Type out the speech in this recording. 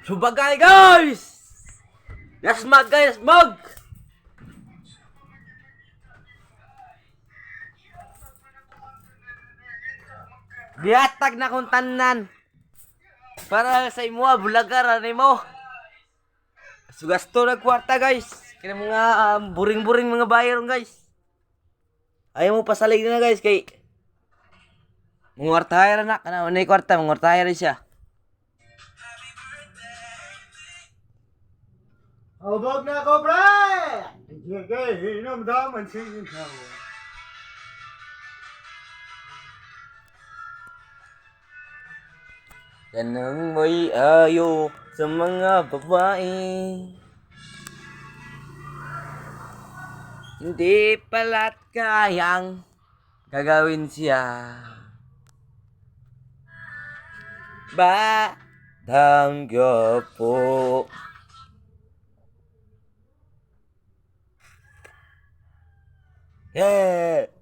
Subagay guys! Yasmag guys, mag! Bihatag na kong tanan. Para sa imo, bulagar, ano mo? Sugasto na kwarta guys. Kaya mga buring-buring mga bayaron guys. Ayaw mo pasalig na guys kay mungwartahir na kana unay kwarta mungwartahir siya. Obog na ko, pre! Sige, inom daman sige na. Tanang may ayo sa mga babae. Hindi pala't kayang gagawin siya. Batang gapo. Yeah!